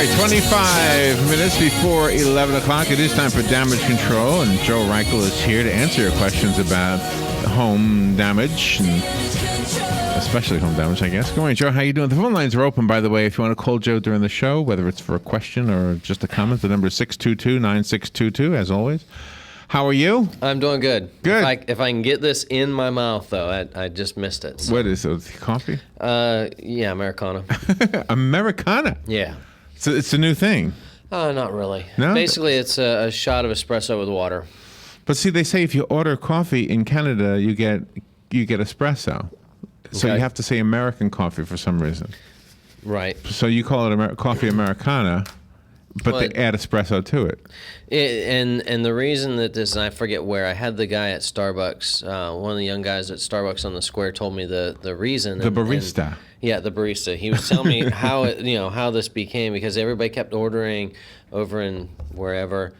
right, 25 minutes before 11 o'clock. It is time for Damage Control, and Joe Reichel is here to answer your questions about home damage, and especially home damage, I guess. Good morning, Joe. How you doing? The phone lines are open, by the way, if you want to call Joe during the show, whether it's for a question or just a comment. The number is 622-9622, as always. How are you? I'm doing good. Good. If I can get this in my mouth, though, I just missed it. So. What is it? Coffee? Yeah, Americano. Americana? Yeah. So it's a new thing. Not really. No? Basically, it's a shot of espresso with water. But see, they say if you order coffee in Canada, you get espresso. So Okay. you have to say American coffee for some reason. Right. So you call it coffee Americana, but Well, they add espresso to it. And the reason that this, and I forget where, I had the guy at Starbucks, one of the young guys at Starbucks on the square told me the reason. The barista. Yeah, the barista. He was telling me how this became, because everybody kept ordering over in wherever,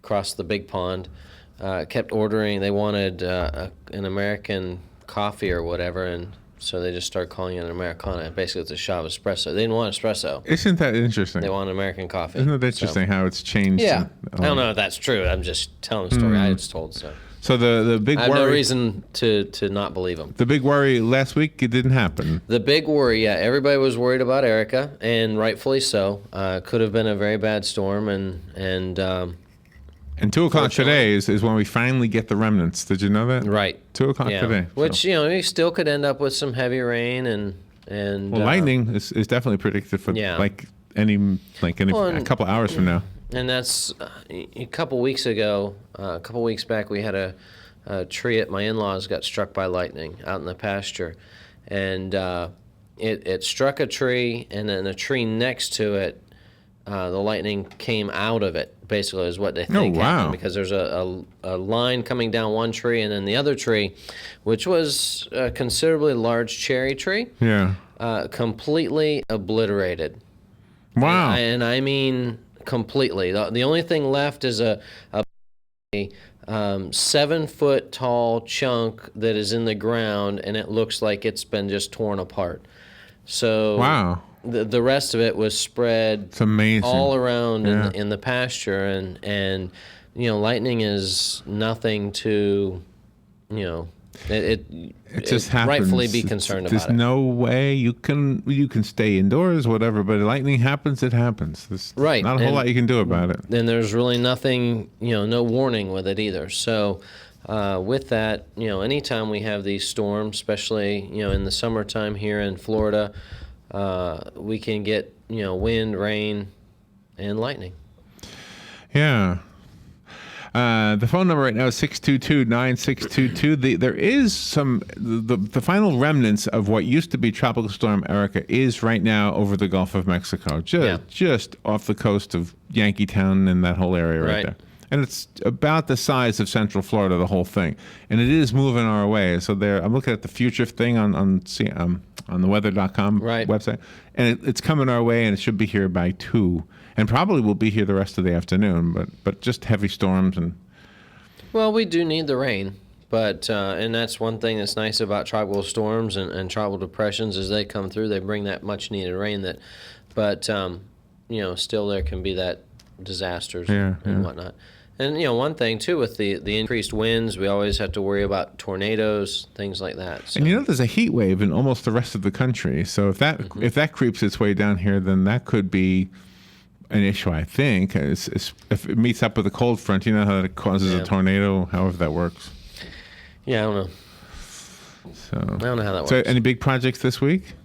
across the big pond, kept ordering. They wanted an American coffee or whatever, and so they just started calling it an Americana. Basically, it's a shot of espresso. They didn't want espresso. Isn't that interesting? They want American coffee. Isn't it interesting how it's changed? Yeah. I don't know if that's true. I'm just telling the story I was told. So the big I have worry. no reason to not believe them. The big worry last week, it didn't happen. The big worry, yeah, everybody was worried about Erica, and rightfully so. Could have been a very bad storm, and 2 o'clock today is when we finally get the remnants. Did you know that? right. 2 o'clock today. Which you still could end up with some heavy rain and Lightning is definitely predicted for Yeah. a couple hours from now. And that's a couple weeks ago, a couple weeks back, we had a tree at my in-laws got struck by lightning out in the pasture. And it struck a tree, and then a tree next to it, the lightning came out of it, basically, is what they think happened. Because there's a line coming down one tree, and then the other tree, which was a considerably large cherry tree, completely obliterated. Wow. And I mean completely. The only thing left is a 7-foot tall chunk that is in the ground, and it looks like it's been just torn apart. So wow. The rest of it was spread It's amazing. all around in the pasture, and lightning is nothing to it just happens. rightfully be concerned There's about it. no way you can stay indoors, whatever. But lightning happens, it happens. There's Right. not a whole lot you can do about it. Then there's really nothing, no warning with it either. So with that, anytime we have these storms, especially in the summertime here in Florida, we can get wind, rain, and lightning. Yeah. The phone number right now is 622-9622. There is the final remnants of what used to be Tropical Storm Erica is right now over the Gulf of Mexico, just off the coast of Yankeetown and that whole area right there. And it's about the size of Central Florida, the whole thing. And it is moving our way. So I'm looking at the future thing on the weather.com website. And it's coming our way, and it should be here by 2. And probably will be here the rest of the afternoon, but just heavy storms. Well, we do need the rain. But and that's one thing that's nice about tropical storms and tropical depressions as they come through. They bring that much-needed rain. But still there can be that disasters and whatnot. And one thing too with the increased winds, we always have to worry about tornadoes, things like that. So. And there's a heat wave in almost the rest of the country. So if that creeps its way down here, then that could be an issue. I think if it meets up with a cold front, how that causes a tornado, however that works. Yeah, I don't know. So I don't know how that works. So any big projects this week?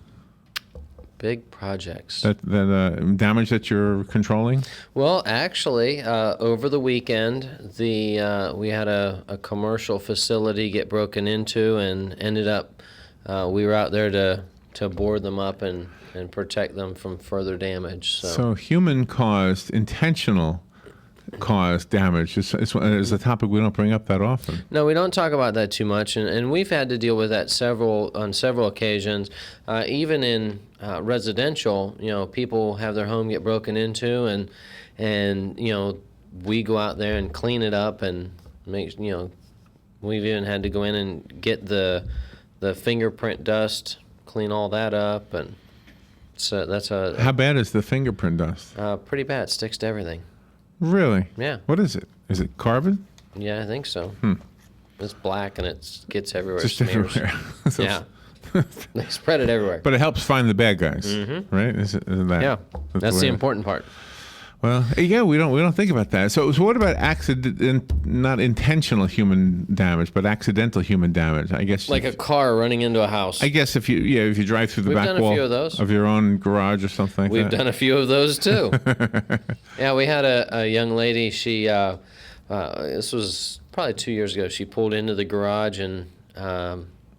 Big projects. That damage that you're controlling? Well, actually, over the weekend, we had a commercial facility get broken into, and ended up we were out there to board them up and protect them from further damage. So human-caused, intentional caused damage is a topic we don't bring up that often. No, we don't talk about that too much, and we've had to deal with that on several occasions. Even in residential, people have their home get broken into, and we go out there and clean it up and make we've even had to go in and get the fingerprint dust, clean all that up, and That's a How bad is the fingerprint dust? pretty bad. It sticks to everything. Really? Yeah. What is it? Is it carbon? Yeah, I think so. It's black and it gets everywhere. Just smears. everywhere. So- Yeah. They spread it everywhere. But it helps find the bad guys, right? Isn't that? Yeah, that's way the it- important part. Well, yeah, we don't think about that. So what about not intentional human damage, but accidental human damage? I guess Like a car running into a house. I guess if you drive through the We've back done a wall few of those. of your own garage or something like We've that. done a few of those too. Yeah, we had a young lady. She this was probably 2 years ago. She pulled into the garage and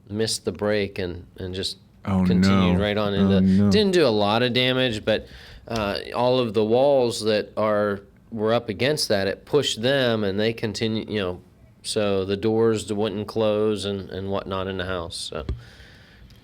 missed the brake and just continued right on into. Didn't do a lot of damage, but all of the walls that were up against that, it pushed them, and they continue. So the doors wouldn't close and whatnot in the house. So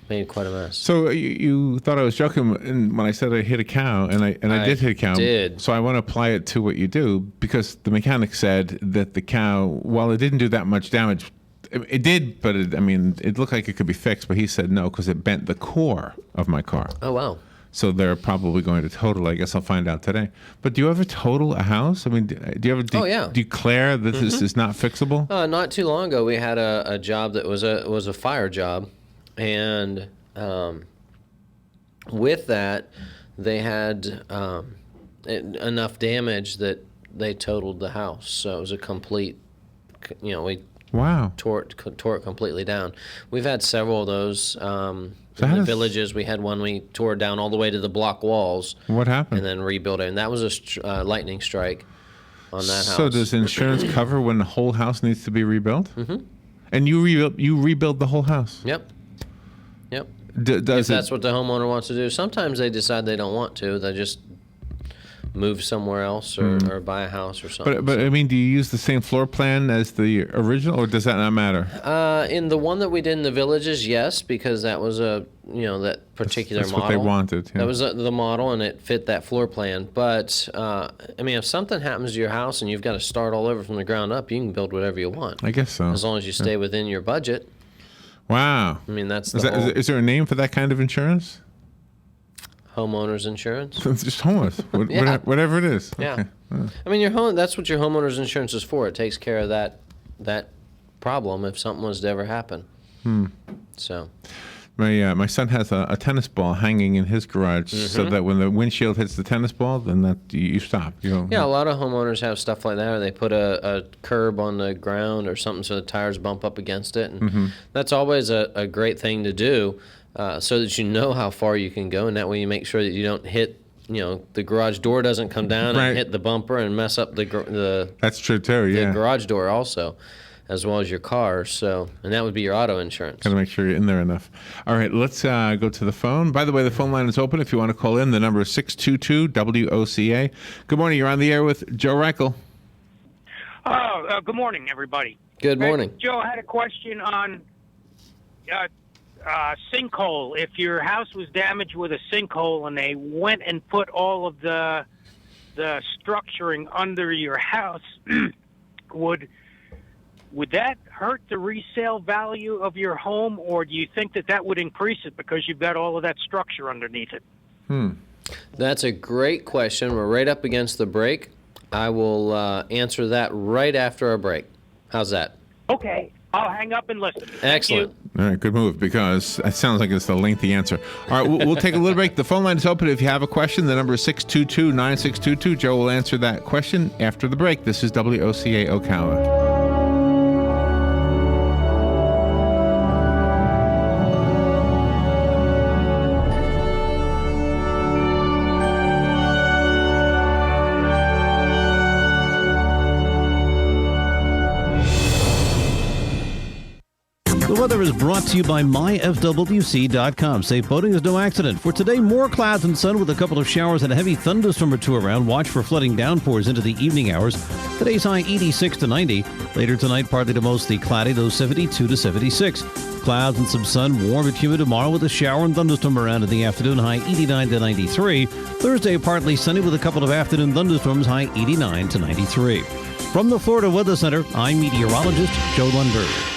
made quite a mess. So you thought I was joking when I said I hit a cow, and I did hit a cow. Did. So I want to apply it to what you do, because the mechanic said that the cow, while it didn't do that much damage, it did, but it looked like it could be fixed. But he said no, because it bent the core of my car. Oh wow. So they're probably going to total. I guess I'll find out today. But do you ever total a house? I mean, do you ever declare that this is not fixable? Not too long ago, we had a job that was a fire job, and with that, they had enough damage that they totaled the house. So it was a complete. We tore it completely down. We've had several of those. In the villages, we had one we tore down all the way to the block walls. What happened? And then rebuilt it. And that was a lightning strike on that house. So does insurance cover when the whole house needs to be rebuilt? Mm-hmm. And you rebuild the whole house? Yep. If that's what the homeowner wants to do. Sometimes they decide they don't want to. They just move somewhere else or buy a house or something. But I mean, do you use the same floor plan as the original, or does that not matter? In the one that we did in the villages, yes, because that was that particular that's model. What they wanted. Yeah. That was the model, and it fit that floor plan. But if something happens to your house and you've got to start all over from the ground up, you can build whatever you want. I guess so. As long as you stay within your budget. Wow. That's is there a name for that kind of insurance? Homeowners insurance. It's just homeowners, whatever it is. Yeah. Okay. Your home. That's what your homeowner's insurance is for. It takes care of that problem if something was to ever happen. So. My son has a tennis ball hanging in his garage, so that when the windshield hits the tennis ball, then that you stop. Yeah, a lot of homeowners have stuff like that, or they put a curb on the ground or something so the tires bump up against it, and that's always a great thing to do, so that you know how far you can go, and that way you make sure that you don't hit. The garage door doesn't come down and hit the bumper and mess up the. That's true too. Yeah. The garage door also, as well as your car. So, and that would be your auto insurance. Got to make sure you're in there enough. All right, let's go to the phone. By the way, the phone line is open if you want to call in. The number is 622-WOCA. Good morning. You're on the air with Joe Reichel. Good morning, everybody. Good morning. Joe, I had a question on sinkhole. If your house was damaged with a sinkhole and they went and put all of the structuring under your house, would that hurt the resale value of your home, or do you think that would increase it because you've got all of that structure underneath it? That's a great question. We're right up against the break. I will answer that right after our break. How's that? Okay. I'll hang up and listen. Excellent. All right, good move, because it sounds like it's a lengthy answer. All right, we'll take a little break. The phone line is open. If you have a question, the number is 622-9622. Joe will answer that question after the break. This is WOCA Ocala. The weather is brought to you by myfwc.com. Safe boating is no accident. For today, more clouds and sun with a couple of showers and a heavy thunderstorm or two around. Watch for flooding downpours into the evening hours. Today's high 86 to 90. Later tonight, partly to mostly cloudy, low 72 to 76. Clouds and some sun, warm and humid tomorrow with a shower and thunderstorm around in the afternoon, high 89 to 93. Thursday, partly sunny with a couple of afternoon thunderstorms, high 89 to 93. From the Florida Weather Center, I'm meteorologist Joe Lundberg.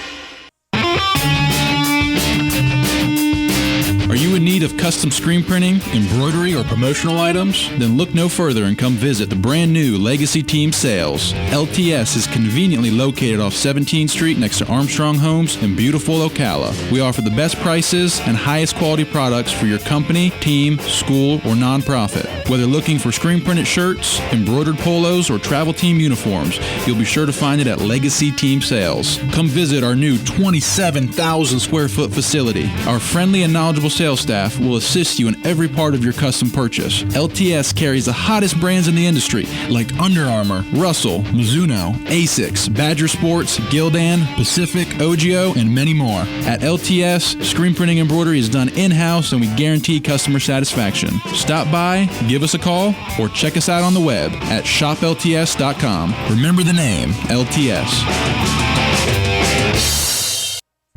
Are you in need of custom screen printing, embroidery, or promotional items? Then look no further and come visit the brand new Legacy Team Sales. LTS is conveniently located off 17th Street next to Armstrong Homes in beautiful Ocala. We offer the best prices and highest quality products for your company, team, school, or nonprofit. Whether looking for screen printed shirts, embroidered polos, or travel team uniforms, you'll be sure to find it at Legacy Team Sales. Come visit our new 27,000 square foot facility. Our friendly and knowledgeable sales staff will assist you in every part of your custom purchase. LTS carries the hottest brands in the industry like Under Armour, Russell, Mizuno, Asics, Badger Sports, Gildan, Pacific, Ogio, and many more. At LTS, screen printing embroidery is done in-house and we guarantee customer satisfaction. Stop by, give us a call, or check us out on the web at shoplts.com. Remember the name, LTS.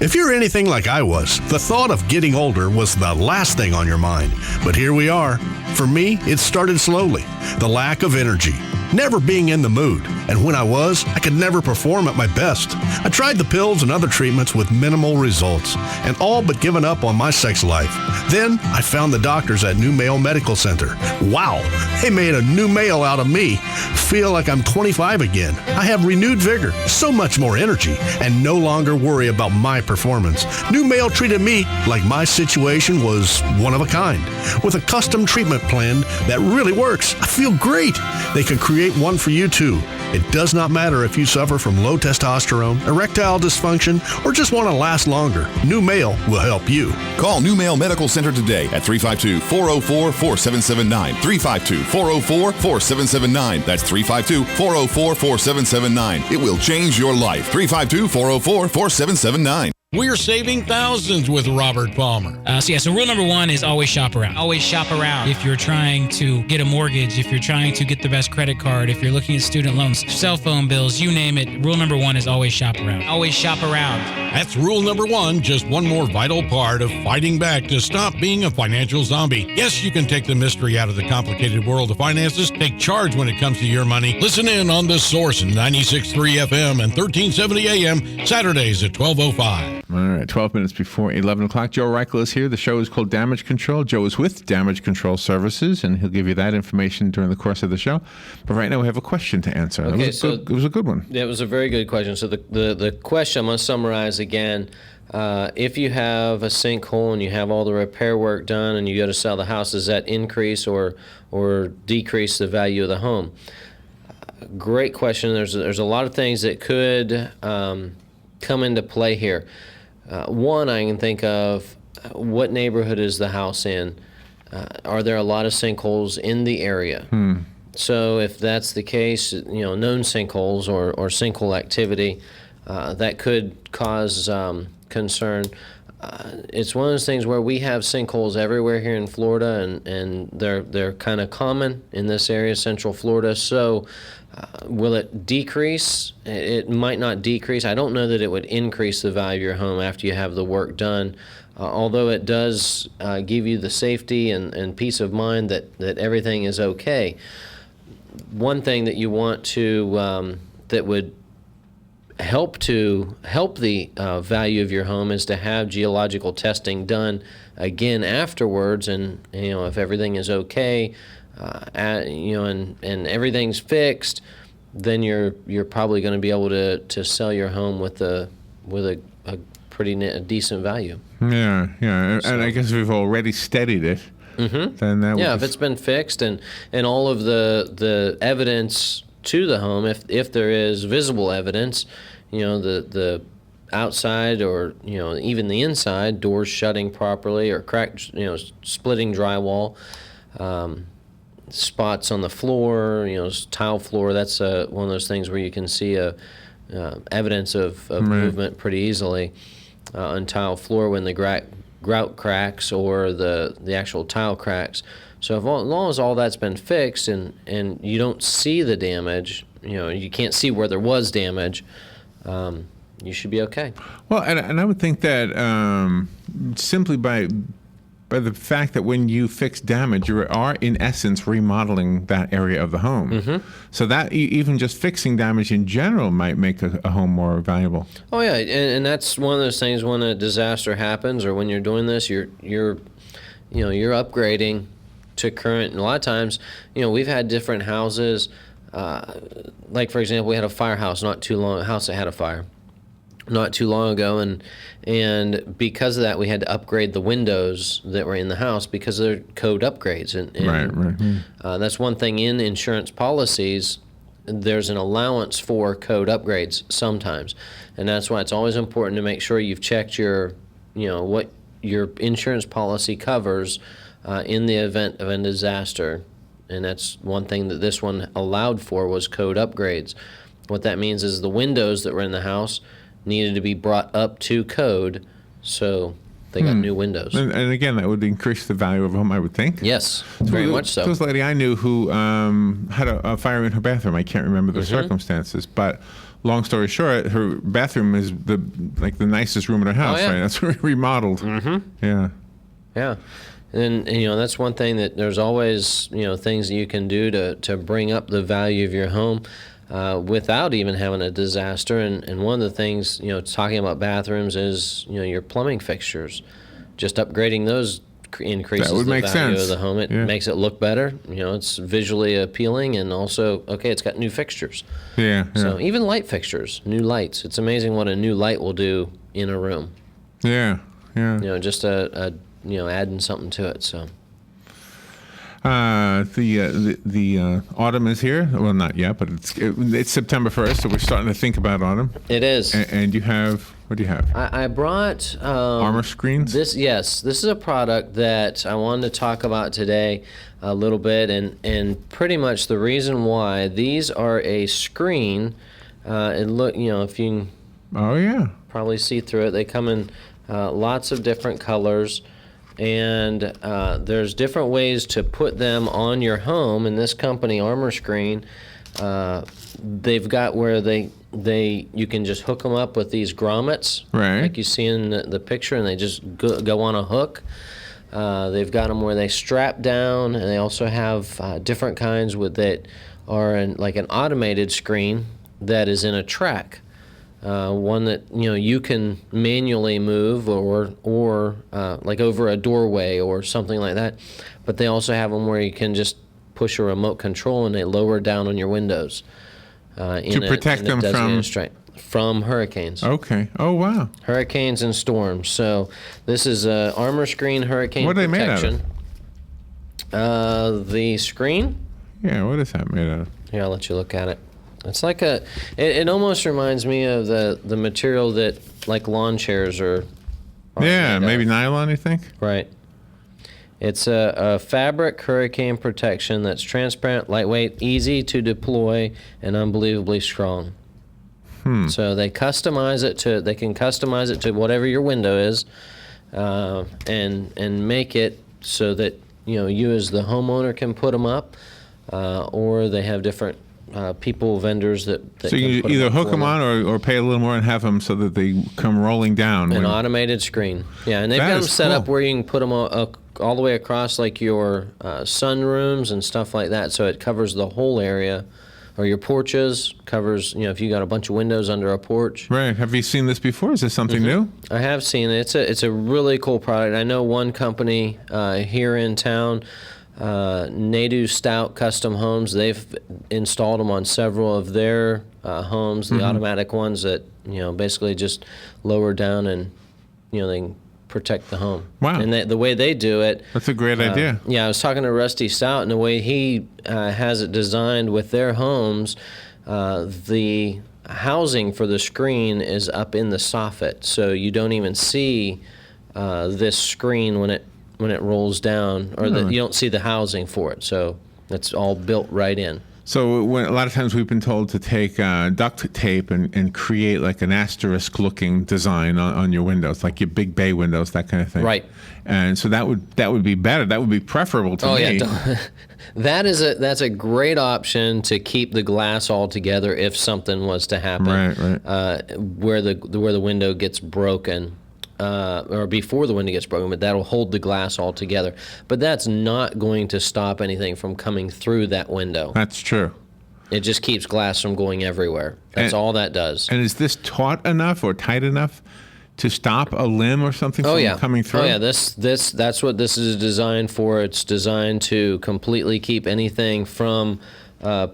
If you're anything like I was, the thought of getting older was the last thing on your mind. But here we are. For me, it started slowly. The lack of energy, never being in the mood. And when I was, I could never perform at my best. I tried the pills and other treatments with minimal results, and all but given up on my sex life. Then I found the doctors at New Male Medical Center. Wow, they made a new male out of me. Feel like I'm 25 again. I have renewed vigor, so much more energy, and no longer worry about my performance. New Male treated me like my situation was one of a kind, with a custom treatment plan that really works. I feel great. They can create one for you too. It does not matter if you suffer from low testosterone, erectile dysfunction, or just want to last longer. New Male will help you. Call New Male Medical Center today at 352-404-4779. 352-404-4779. That's 352-404-4779. It will change your life. 352-404-4779. We're saving thousands with Robert Palmer. So rule number one is always shop around. Always shop around. If you're trying to get a mortgage, if you're trying to get the best credit card, if you're looking at student loans, cell phone bills, you name it, rule number one is always shop around. Always shop around. That's rule number one, just one more vital part of fighting back to stop being a financial zombie. Yes, you can take the mystery out of the complicated world of finances. Take charge when it comes to your money. Listen in on The Source, 96.3 FM and 1370 AM, Saturdays at 12:05. All right, 12 minutes before 11 o'clock. Joe Reichel is here. The show is called Damage Control. Joe is with Damage Control Services, and he'll give you that information during the course of the show. But right now we have a question to answer. Okay, it was a good one. Yeah, it was a very good question. So the question, I'm going to summarize again. If you have a sinkhole and you have all the repair work done and you go to sell the house, does that increase or decrease the value of the home? Great question. There's a lot of things that could come into play here. One, I can think of what neighborhood is the house in? Are there a lot of sinkholes in the area? So if that's the case, known sinkholes or sinkhole activity, that could cause concern. It's one of those things where we have sinkholes everywhere here in Florida, and they're kind of common in this area, Central Florida. So will it decrease? It might not decrease. I don't know that it would increase the value of your home after you have the work done, although it does give you the safety and peace of mind that everything is okay. One thing that you want to that would help the value of your home is to have geological testing done again afterwards, and if everything is okay, and everything's fixed, then you're probably going to be able to sell your home with a pretty decent value. Yeah. And I guess if we've already studied it, then that would if it's been fixed and all of the evidence to the home, if there is visible evidence, the outside or even the inside, doors shutting properly or cracked, splitting drywall, spots on the floor, tile floor. That's one of those things where you can see evidence of movement pretty easily on tile floor when the grout cracks or the actual tile cracks. So as long as all that's been fixed and you don't see the damage, you can't see where there was damage, you should be okay. Well, and I would think that simply by the fact that when you fix damage, you are in essence remodeling that area of the home. So that even just fixing damage in general might make a home more valuable. Oh yeah, and that's one of those things when a disaster happens or when you're doing this, you're you're upgrading to current. And a lot of times, we've had different houses. Like for example, we had a firehouse a house that had a fire not too long ago, and because of that, we had to upgrade the windows that were in the house because they're code upgrades. And that's one thing in insurance policies. There's an allowance for code upgrades sometimes, and that's why it's always important to make sure you've checked what your insurance policy covers in the event of a disaster. And that's one thing that this one allowed for was code upgrades. What that means is the windows that were in the house needed to be brought up to code, so they got new windows. And again, that would increase the value of a home, I would think. Yes, very much so. There was a lady I knew who had a fire in her bathroom. I can't remember the circumstances, but long story short, her bathroom is the nicest room in her house. Right? That's remodeled. Yeah. Yeah. And that's one thing that there's always things that you can do to bring up the value of your home without even having a disaster. And one of the things talking about bathrooms is your plumbing fixtures. Just upgrading those increases the value of the home. It makes it look better. It's visually appealing, and also it's got new fixtures. Yeah. So even light fixtures, new lights. It's amazing what a new light will do in a room. Yeah. Yeah. Just adding something to it. So the autumn is here. Well, not yet, but it's September 1st, so we're starting to think about autumn. It is. And you have, what do you have? I brought armor screens. This is a product that I wanted to talk about today a little bit, and pretty much the reason why these are a screen. And look, if you can probably see through it, they come in lots of different colors. And there's different ways to put them on your home. And this company, Armor Screen, they've got where you can just hook them up with these grommets, like you see in the picture, and they just go on a hook. They've got them where they strap down, and they also have different kinds that are like an automated screen that is in a track. One that you can manually move or like over a doorway or something like that. But they also have them where you can just push a remote control and they lower down on your windows to protect them from hurricanes. Okay. Oh wow. Hurricanes and storms. So this is a Armor Screen hurricane protection. What are they made out of? The screen? Yeah. What is that made out of? Here, I'll let you look at it. It's like it almost reminds me of the material that like lawn chairs are maybe nylon, you think? Right. It's a fabric hurricane protection that's transparent, lightweight, easy to deploy, and unbelievably strong. So they can customize it to whatever your window is, and make it so that you as the homeowner can put them up, or they have different vendors that so you can either hook them on or pay a little more and have them so that they come rolling down. An automated screen. Yeah, and they've got them set up where you can put them all the way across like your sunrooms and stuff like that, so it covers the whole area. Or your porches, covers, if you got a bunch of windows under a porch. Right. Have you seen this before? Is this something new? I have seen it. It's a really cool product. I know one company here in town, Nadu Stout Custom Homes, they've installed them on several of their homes, the automatic ones that basically just lower down and they can protect the home. Wow. And the way they do it, that's a great idea. Yeah, I was talking to Rusty Stout, and the way he has it designed with their homes, the housing for the screen is up in the soffit, so you don't even see this screen when it rolls down, or you don't see the housing for it. So it's all built right in. So a lot of times we've been told to take duct tape and create like an asterisk-looking design on your windows, like your big bay windows, that kind of thing. Right. And so that would be better. That would be preferable to me. Yeah, that's a great option to keep the glass all together if something was to happen. Right. Where the window gets broken. Or before the window gets broken, but that'll hold the glass all together. But that's not going to stop anything from coming through that window. That's true. It just keeps glass from going everywhere. That's all that does. And is this taut enough or tight enough to stop a limb or something from coming through? Oh yeah, that's what this is designed for. It's designed to completely keep anything from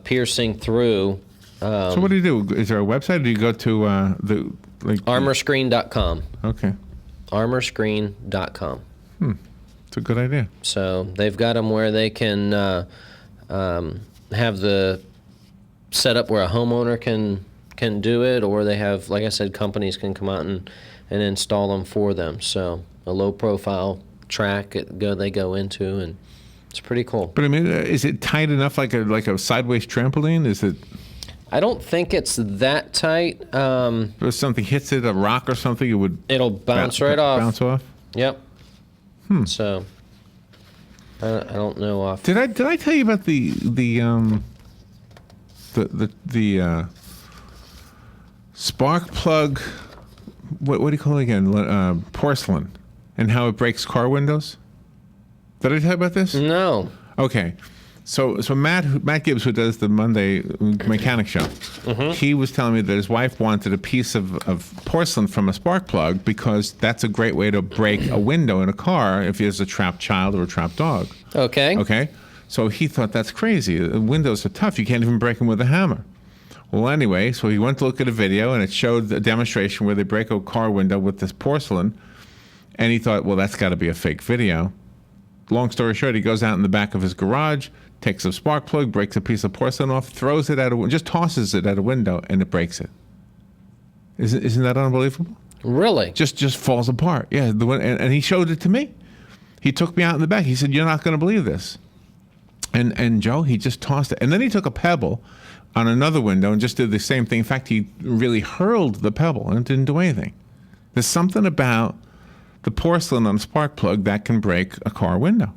piercing through. So what do you do? Is there a website? Or do you go to armorscreen.com? Okay. Armorscreen.com. It's a good idea. So they've got them where they can have the setup where a homeowner can do it, or they have, like I said, companies can come out and install them for them. So a low-profile track they go into, and it's pretty cool. But I mean, is it tight enough, like a sideways trampoline? Is it? I don't think it's that tight. If something hits it, a rock or something, it'll bounce right off. Bounce off. Yep. So I don't know off. Did I tell you about the spark plug? What do you call it again? Porcelain, and how it breaks car windows. Did I tell you about this? No. Okay. So Matt Gibbs, who does the Monday Mechanic Show, he was telling me that his wife wanted a piece of porcelain from a spark plug because that's a great way to break a window in a car if there's a trapped child or a trapped dog. Okay. Okay. So he thought that's crazy. Windows are tough. You can't even break them with a hammer. Well, anyway, so he went to look at a video, and it showed a demonstration where they break a car window with this porcelain, and he thought, well, that's got to be a fake video. Long story short, he goes out in the back of his garage, takes a spark plug, breaks a piece of porcelain off, throws it out just tosses it at a window, and it breaks it. Isn't that unbelievable? Really? Just falls apart. Yeah, and he showed it to me. He took me out in the back. He said, "You're not going to believe this." And Joe, he just tossed it, and then he took a pebble on another window and just did the same thing. In fact, he really hurled the pebble, and it didn't do anything. There's something about the porcelain on a spark plug that can break a car window.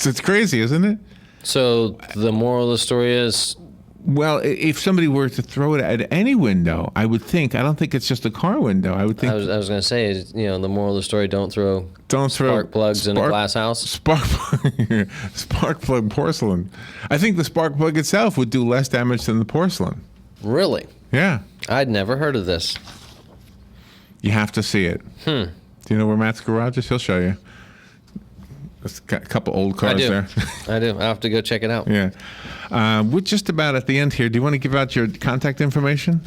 It's crazy, isn't it? So the moral of the story is? Well, if somebody were to throw it at any window, I don't think it's just a car window. I would think. I was going to say, the moral of the story: don't throw spark plugs in a glass house. Spark plug porcelain. I think the spark plug itself would do less damage than the porcelain. Really? Yeah. I'd never heard of this. You have to see it. Do you know where Matt's garage is? He'll show you. There's got a couple old cars there. I do. I'll have to go check it out. Yeah. We're just about at the end here. Do you want to give out your contact information?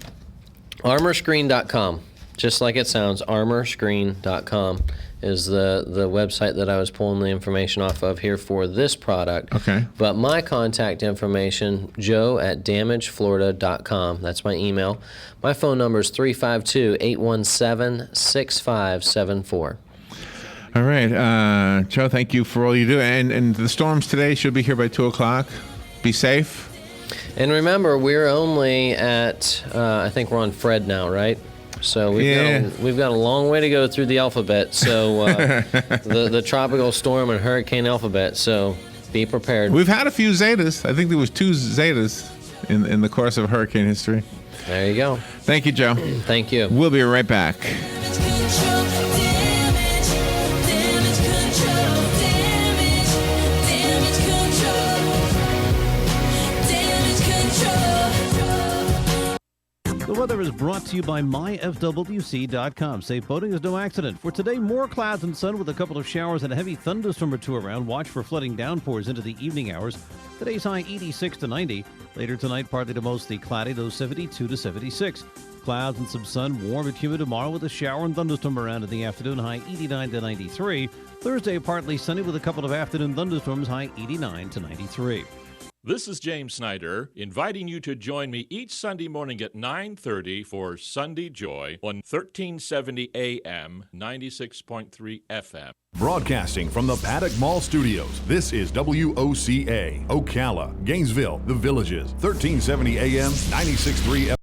Armorscreen.com. Just like it sounds, armorscreen.com is the website that I was pulling the information off of here for this product. Okay. But my contact information, joe@damageflorida.com. That's my email. My phone number is 352-817-6574. All right. Joe, thank you for all you do. And the storms today should be here by 2 o'clock. Be safe. And remember, we're only at, I think we're on Fred now, right? So we've got a long way to go through the alphabet. So the tropical storm and hurricane alphabet. So be prepared. We've had a few Zetas. I think there was 2 Zetas in the course of hurricane history. There you go. Thank you, Joe. Thank you. We'll be right back. The weather is brought to you by myfwc.com. Safe boating is no accident. For today, more clouds and sun with a couple of showers and a heavy thunderstorm or two around. Watch for flooding downpours into the evening hours. Today's high 86 to 90. Later tonight, partly to mostly cloudy, low 72 to 76. Clouds and some sun, warm and humid tomorrow with a shower and thunderstorm around in the afternoon, high 89 to 93. Thursday, partly sunny with a couple of afternoon thunderstorms, high 89 to 93. This is James Snyder, inviting you to join me each Sunday morning at 9:30 for Sunday Joy on 1370 AM, 96.3 FM. Broadcasting from the Paddock Mall Studios, this is WOCA, Ocala, Gainesville, The Villages, 1370 AM, 96.3 FM.